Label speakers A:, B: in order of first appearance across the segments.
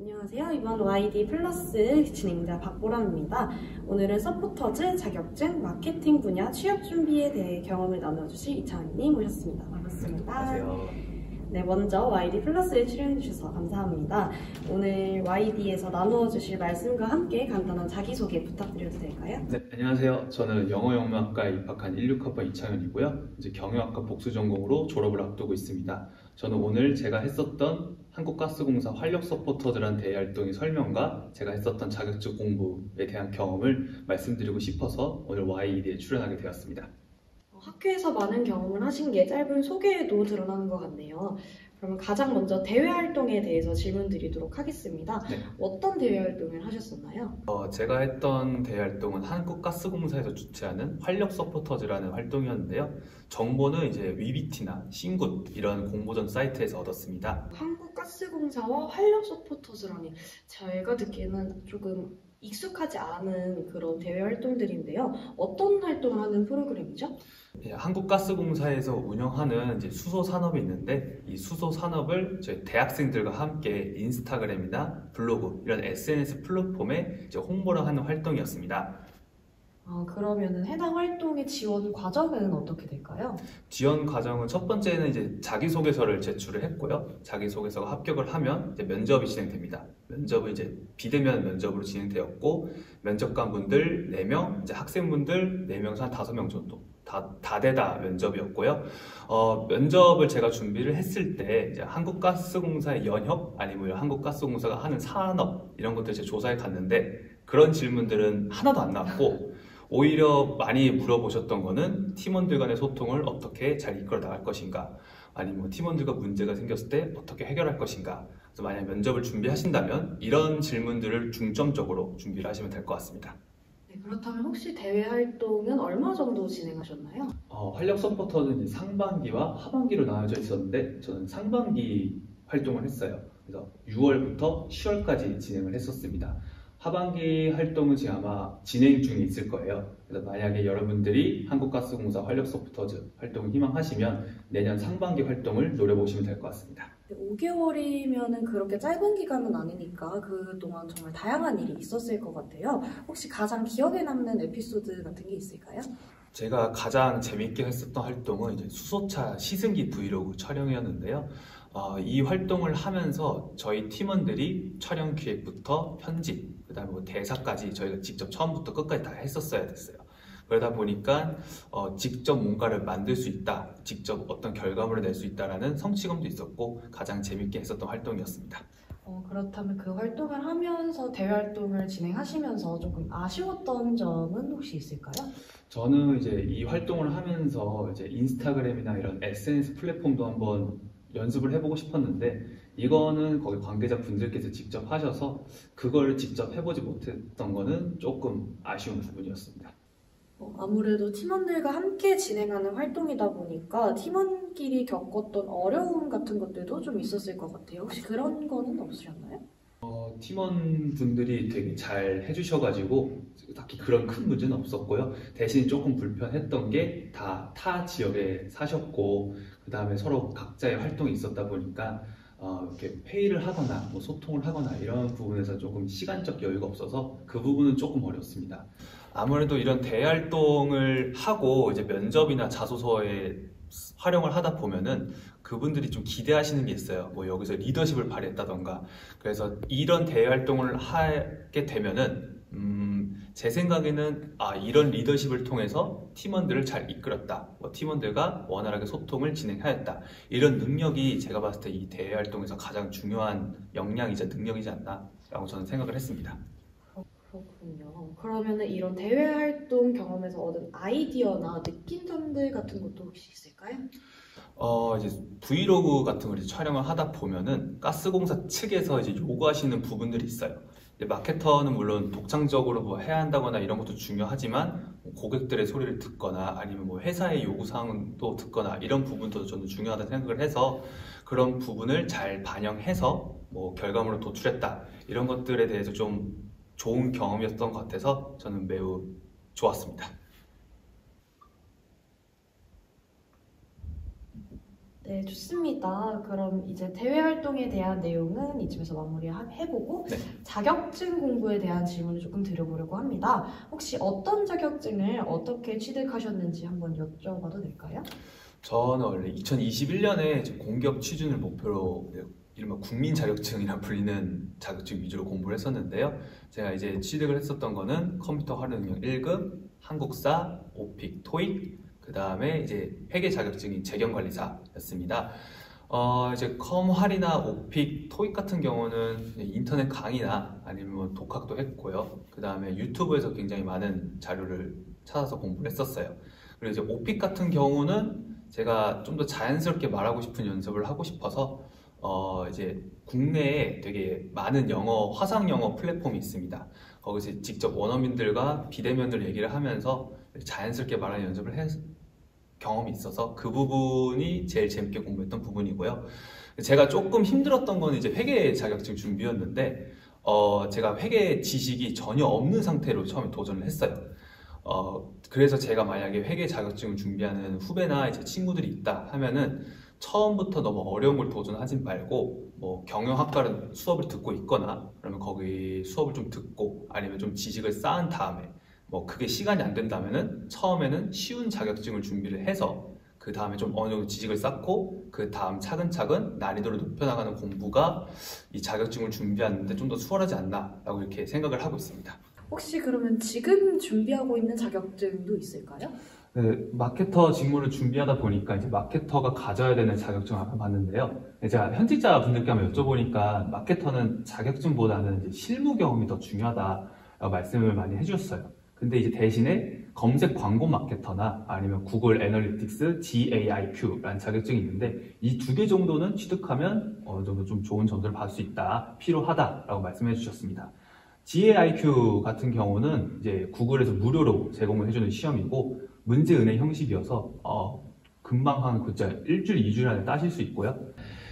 A: 안녕하세요. 이번 YD 플러스 진행자 박보람입니다. 오늘은 서포터즈 자격증 마케팅 분야 취업 준비에 대해 경험을 나눠주실 이창희님 모셨습니다. 반갑습니다.
B: 안녕하세요.
A: 네, 먼저 YD 플러스에 출연해주셔서 감사합니다. 오늘 YD에서 나누어 주실 말씀과 함께 간단한 자기소개 부탁드려도 될까요?
B: 네, 안녕하세요. 저는 영어영문학과에 입학한 16학번 이창현이고요. 이제 경영학과 복수 전공으로 졸업을 앞두고 있습니다. 저는 오늘 제가 했었던 한국가스공사 활력 서포터즈라는 대외활동의 설명과 제가 했었던 자격증 공부에 대한 경험을 말씀드리고 싶어서 오늘 YD에 출연하게 되었습니다.
A: 학교에서 많은 경험을 하신 게 짧은 소개에도 드러나는 것 같네요. 그러면 가장 먼저 대외활동에 대해서 질문 드리도록 하겠습니다.
B: 네.
A: 어떤 대외활동을 하셨었나요?
B: 제가 했던 대외활동은 한국가스공사에서 주최하는 활력 서포터즈라는 활동이었는데요. 정보는 이제 위비티나 싱굿 이런 공모전 사이트에서 얻었습니다.
A: 한국가스공사와 활력 서포터즈라니 제가 듣기에는 조금 익숙하지 않은 그런 대외 활동들인데요. 어떤 활동을 하는 프로그램이죠?
B: 한국가스공사에서 운영하는 이제 수소 산업이 있는데 이 수소 산업을 저희 대학생들과 함께 인스타그램이나 블로그 이런 SNS 플랫폼에 이제 홍보를 하는 활동이었습니다.
A: 그러면은 해당 활동의 지원 과정은 어떻게 될까요?
B: 지원 과정은 첫 번째는 이제 자기소개서를 제출을 했고요. 자기소개서가 합격을 하면 이제 면접이 진행됩니다. 면접은 이제 비대면 면접으로 진행되었고 면접관분들 4명, 이제 학생분들 4명에서 한 5명 정도 다대다 면접이었고요. 면접을 제가 준비를 했을 때 이제 한국가스공사의 연협 아니면 한국가스공사가 하는 산업 이런 것들 제가 조사해 갔는데 그런 질문들은 하나도 안 나왔고 오히려 많이 물어보셨던 거는 팀원들 간의 소통을 어떻게 잘 이끌어 나갈 것인가 아니면 팀원들과 문제가 생겼을 때 어떻게 해결할 것인가. 그래서 만약 면접을 준비하신다면 이런 질문들을 중점적으로 준비를 하시면 될 것 같습니다.
A: 네, 그렇다면 혹시 대외 활동은 얼마 정도 진행하셨나요?
B: 활력 서포터는 이제 상반기와 하반기로 나눠져 있었는데 저는 상반기 활동을 했어요. 그래서 6월부터 10월까지 진행을 했었습니다. 하반기 활동은 지금 아마 진행 중에 있을 거예요. 그래서 만약에 여러분들이 한국가스공사 활력 서포터즈 활동을 희망하시면 내년 상반기 활동을 노려보시면 될 것 같습니다.
A: 5개월이면은 그렇게 짧은 기간은 아니니까 그동안 정말 다양한 일이 있었을 것 같아요. 혹시 가장 기억에 남는 에피소드 같은 게 있을까요?
B: 제가 가장 재밌게 했었던 활동은 이제 수소차 시승기 브이로그 촬영이었는데요. 이 활동을 하면서 저희 팀원들이 촬영 기획부터 편집, 그다음에 뭐 대사까지 저희가 직접 처음부터 끝까지 다 했었어야 됐어요. 그러다 보니까 직접 뭔가를 만들 수 있다, 직접 어떤 결과물을 낼 수 있다라는 성취감도 있었고 가장 재밌게 했었던 활동이었습니다.
A: 그렇다면 그 활동을 하면서 대외 활동을 진행하시면서 조금 아쉬웠던 점은 혹시 있을까요?
B: 저는 이제 이 활동을 하면서 이제 인스타그램이나 이런 SNS 플랫폼도 한번 연습을 해보고 싶었는데 이거는 거기 관계자 분들께서 직접 하셔서 그걸 직접 해보지 못했던 거는 조금 아쉬운 부분이었습니다.
A: 아무래도 팀원들과 함께 진행하는 활동이다 보니까 팀원끼리 겪었던 어려움 같은 것들도 좀 있었을 것 같아요. 혹시 그런 거는 없으셨나요?
B: 팀원분들이 되게 잘 해주셔가지고 딱히 그런 큰 문제는 없었고요. 대신 조금 불편했던 게 다 타 지역에 사셨고 그 다음에 서로 각자의 활동이 있었다 보니까 이렇게 회의를 하거나 뭐 소통을 하거나 이런 부분에서 조금 시간적 여유가 없어서 그 부분은 조금 어렵습니다. 아무래도 이런 대활동을 하고 이제 면접이나 자소서에 활용을 하다 보면은 그분들이 좀 기대하시는 게 있어요. 뭐 여기서 리더십을 발휘했다던가. 그래서 이런 대활동을 하게 되면은 제 생각에는 이런 리더십을 통해서 팀원들을 잘 이끌었다. 뭐 팀원들과 원활하게 소통을 진행하였다. 이런 능력이 제가 봤을 때 이 대활동에서 가장 중요한 역량이자 능력이지 않나라고 저는 생각을 했습니다.
A: 그렇군요. 그러면은 이런 대외 활동 경험에서 얻은 아이디어나 느낀 점들 같은 것도 혹시 있을까요?
B: 이제 브이로그 같은 걸 이제 촬영을 하다 보면은 가스공사 측에서 이제 요구하시는 부분들이 있어요. 마케터는 물론 독창적으로 뭐 해야 한다거나 이런 것도 중요하지만 고객들의 소리를 듣거나 아니면 뭐 회사의 요구사항도 듣거나 이런 부분도 저는 중요하다고 생각을 해서 그런 부분을 잘 반영해서 뭐 결과물을 도출했다 이런 것들에 대해서 좀 좋은 경험이었던 것 같아서 저는 매우 좋았습니다.
A: 네, 좋습니다. 그럼 이제 대외 활동에 대한 내용은 이쯤에서 마무리해보고
B: 네.
A: 자격증 공부에 대한 질문을 조금 드려보려고 합니다. 혹시 어떤 자격증을 어떻게 취득하셨는지 한번 여쭤봐도 될까요?
C: 저는 원래 2021년에 공기업 취준을 목표로 이른바 국민 자격증이라 불리는 자격증 위주로 공부를 했었는데요. 제가 이제 취득을 했었던 거는 컴퓨터 활용 능력 1급, 한국사, 오픽, 토익, 그 다음에 이제 회계 자격증인 재경관리사였습니다. 이제 컴활이나 오픽, 토익 같은 경우는 인터넷 강의나 아니면 독학도 했고요. 그 다음에 유튜브에서 굉장히 많은 자료를 찾아서 공부를 했었어요. 그리고 이제 오픽 같은 경우는 제가 좀 더 자연스럽게 말하고 싶은 연습을 하고 싶어서 이제 국내에 되게 많은 화상 영어 플랫폼이 있습니다. 거기서 직접 원어민들과 비대면으로 얘기를 하면서 자연스럽게 말하는 연습을 경험이 있어서 그 부분이 제일 재밌게 공부했던 부분이고요. 제가 조금 힘들었던 건 이제 회계 자격증 준비였는데 제가 회계 지식이 전혀 없는 상태로 처음에 도전을 했어요. 그래서 제가 만약에 회계 자격증을 준비하는 후배나 이제 친구들이 있다 하면은 처음부터 너무 어려운 걸 도전하지 말고 뭐 경영학과를 수업을 듣고 있거나 그러면 거기 수업을 좀 듣고 아니면 좀 지식을 쌓은 다음에 뭐 그게 시간이 안 된다면은 처음에는 쉬운 자격증을 준비를 해서 그 다음에 좀 어느 정도 지식을 쌓고 그 다음 차근차근 난이도를 높여나가는 공부가 이 자격증을 준비하는데 좀 더 수월하지 않나 라고 이렇게 생각을 하고 있습니다. 혹시
A: 그러면 지금 준비하고 있는 자격증도 있을까요?
B: 네, 마케터 직무를 준비하다 보니까 이제 마케터가 가져야 되는 자격증을 한번 봤는데요. 제가 현직자 분들께 한번 여쭤보니까 마케터는 자격증보다는 이제 실무 경험이 더 중요하다라고 말씀을 많이 해주셨어요. 근데 이제 대신에 검색 광고 마케터나 아니면 구글 애널리틱스 GAIQ라는 자격증이 있는데 이 두 개 정도는 취득하면 어느 정도 좀 좋은 점수를 받을 수 있다, 필요하다라고 말씀해 주셨습니다. GAIQ 같은 경우는 이제 구글에서 무료로 제공을 해주는 시험이고 문제 은행 형식이어서 금방 한 진짜 일주일, 2주일 안에 따실 수 있고요.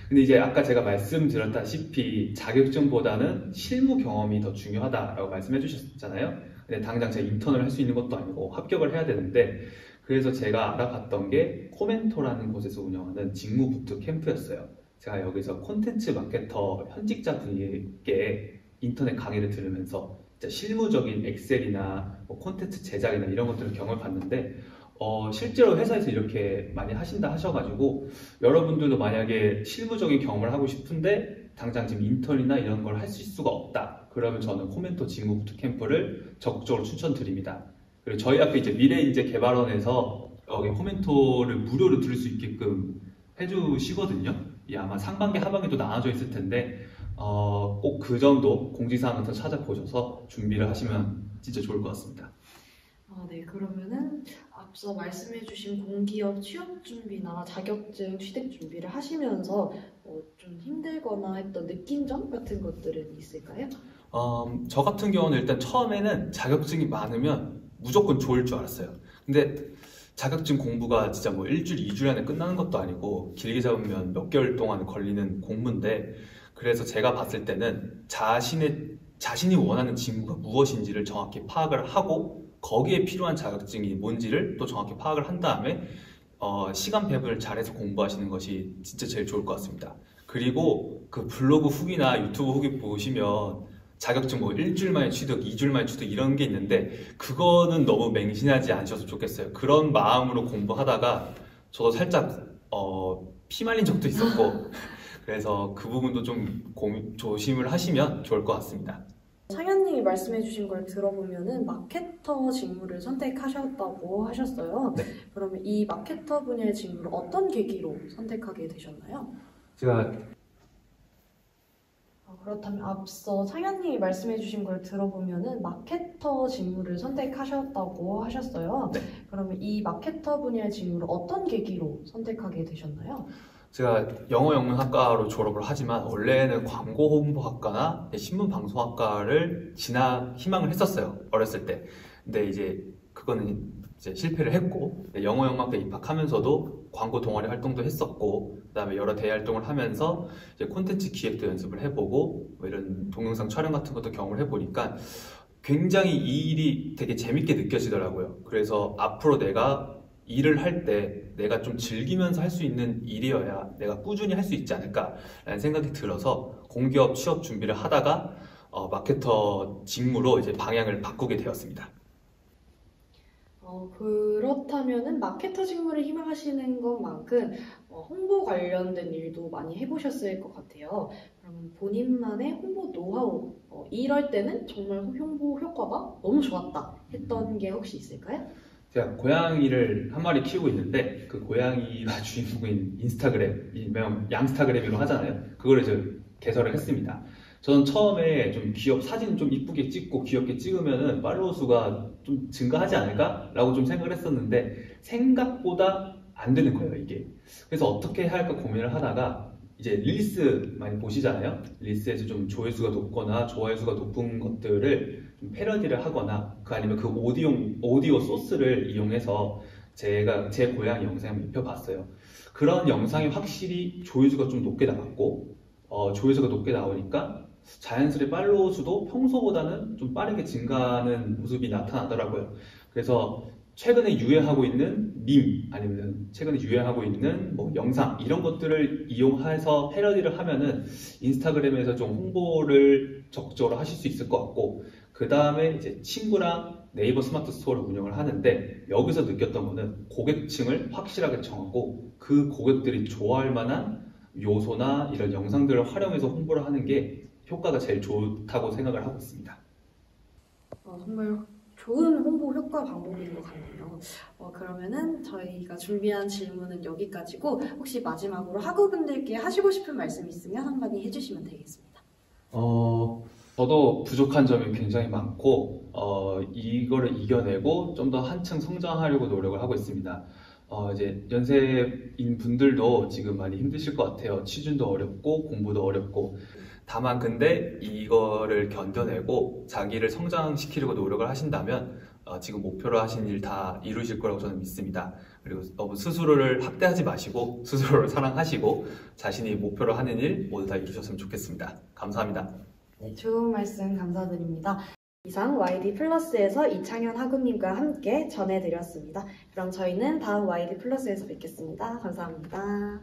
D: 근데 이제 아까 제가 말씀드렸다시피 자격증보다는 실무 경험이 더 중요하다라고 말씀해 주셨잖아요. 근데 당장 제가 인턴을 할 수 있는 것도 아니고 합격을 해야 되는데 그래서 제가 알아봤던 게 코멘토라는 곳에서 운영하는 직무 부트 캠프였어요. 제가 여기서 콘텐츠 마케터 현직자 분에게 인터넷 강의를 들으면서 진짜 실무적인 엑셀이나 뭐 콘텐츠 제작이나 이런 것들을 경험을 봤는데 실제로 회사에서 이렇게 많이 하신다 하셔가지고 여러분들도 만약에 실무적인 경험을 하고 싶은데 당장 지금 인턴이나 이런 걸 할 수가 없다 그러면 저는 코멘토 직무 부트캠프를 적극적으로 추천드립니다. 그리고 저희 학교 이제 미래인재개발원에서 여기 코멘토를 무료로 들을 수 있게끔 해주시거든요. 아마 상반기 하반기도 나눠져 있을 텐데 꼭 그 점도 공지사항 같은 거 찾아보셔서 준비를 하시면 진짜 좋을 것 같습니다.
A: 네, 그러면은 앞서 말씀해주신 공기업 취업 준비나 자격증 취득 준비를 하시면서 좀 힘들거나 했던 느낀 점 같은 것들은 있을까요?
C: 저 같은 경우는 일단 처음에는 자격증이 많으면 무조건 좋을 줄 알았어요. 근데 자격증 공부가 진짜 뭐 일주일, 2주일 안에 끝나는 것도 아니고 길게 잡으면 몇 개월 동안 걸리는 공부인데 그래서 제가 봤을 때는 자신이 원하는 직무가 무엇인지를 정확히 파악을 하고 거기에 필요한 자격증이 뭔지를 또 정확히 파악을 한 다음에 시간 배분을 잘해서 공부하시는 것이 진짜 제일 좋을 것 같습니다. 그리고 그 블로그 후기나 유튜브 후기 보시면 자격증 뭐 일주일 만에 취득, 2주일 만에 취득 이런 게 있는데 그거는 너무 맹신하지 않으셔서 좋겠어요. 그런 마음으로 공부하다가 저도 살짝 피 말린 적도 있었고 그래서 그 부분도 좀 조심을 하시면 좋을 것 같습니다.
A: 상현님이 말씀해주신 걸 들어보면은 마케터 직무를 선택하셨다고 하셨어요.
B: 네.
A: 그러면 이 마케터 분야의 직무를 어떤 계기로 선택하게 되셨나요?
B: 제가
A: 그렇다면 앞서 상현님이 말씀해주신 걸 들어보면은 마케터 직무를 선택하셨다고 하셨어요.
B: 네.
A: 그러면 이 마케터 분야의 직무를 어떤 계기로 선택하게 되셨나요?
C: 제가 영어영문학과로 졸업을 하지만 원래는 광고홍보학과나 신문방송학과를 희망을 했었어요. 어렸을 때. 근데 이제 그거는 이제 실패를 했고 영어영문학과 입학하면서도 광고 동아리 활동도 했었고 그다음에 여러 대외 활동을 하면서 이제 콘텐츠 기획도 연습을 해보고 뭐 이런 동영상 촬영 같은 것도 경험을 해보니까 굉장히 이 일이 되게 재밌게 느껴지더라고요. 그래서 앞으로 내가 일을 할 때 내가 좀 즐기면서 할 수 있는 일이어야 내가 꾸준히 할 수 있지 않을까라는 생각이 들어서 공기업 취업 준비를 하다가 마케터 직무로 이제 방향을 바꾸게 되었습니다.
A: 그렇다면은 마케터 직무를 희망하시는 것만큼 홍보 관련된 일도 많이 해보셨을 것 같아요. 그러면 본인만의 홍보 노하우, 이럴 때는 정말 홍보 효과가 너무 좋았다 했던 게 혹시 있을까요?
B: 제가 고양이를 한 마리 키우고 있는데 그 고양이가 주인공인 인스타그램, 일명 양스타그램이라고 하잖아요. 그걸 이제 개설을 했습니다. 저는 처음에 좀 사진 좀 이쁘게 찍고 귀엽게 찍으면은 팔로워 수가 좀 증가하지 않을까라고 좀 생각을 했었는데 생각보다 안 되는 거예요, 이게. 그래서 어떻게 해야 할까 고민을 하다가 이제 릴스 많이 보시잖아요. 릴스에서 좀 조회수가 높거나 좋아요수가 높은 것들을 좀 패러디를 하거나 아니면 그 오디오 소스를 이용해서 제가 제 고양이 영상을 입혀봤어요. 그런 영상이 확실히 조회수가 좀 높게 나왔고 조회수가 높게 나오니까 자연스레 팔로워 수도 평소보다는 좀 빠르게 증가하는 모습이 나타나더라고요. 그래서 최근에 유행하고 있는 밈 아니면 최근에 유행하고 있는 뭐 영상 이런 것들을 이용해서 패러디를 하면은 인스타그램에서 좀 홍보를 적극적으로 하실 수 있을 것 같고, 그 다음에 이제 친구랑 네이버 스마트 스토어를 운영을 하는데 여기서 느꼈던 거는 고객층을 확실하게 정하고 그 고객들이 좋아할 만한 요소나 이런 영상들을 활용해서 홍보를 하는 게 효과가 제일 좋다고 생각을 하고 있습니다.
A: 정말 좋은 홍보 효과 방법인 것 같네요. 그러면은 저희가 준비한 질문은 여기까지고 혹시 마지막으로 학우분들께 하시고 싶은 말씀 있으면 한마디 해주시면 되겠습니다.
B: 저도 부족한 점이 굉장히 많고 이거를 이겨내고 좀 더 한층 성장하려고 노력을 하고 있습니다. 이제 연세인 분들도 지금 많이 힘드실 것 같아요. 취준도 어렵고 공부도 어렵고.
C: 다만 근데 이거를 견뎌내고 자기를 성장시키려고 노력을 하신다면 지금 목표로 하신 일 다 이루실 거라고 저는 믿습니다. 그리고 너무 스스로를 학대하지 마시고 스스로를 사랑하시고 자신이 목표로 하는 일 모두 다 이루셨으면 좋겠습니다. 감사합니다.
A: 네, 좋은 말씀 감사드립니다. 이상 YD 플러스에서 이창현 학우님과 함께 전해드렸습니다. 그럼 저희는 다음 YD 플러스에서 뵙겠습니다. 감사합니다.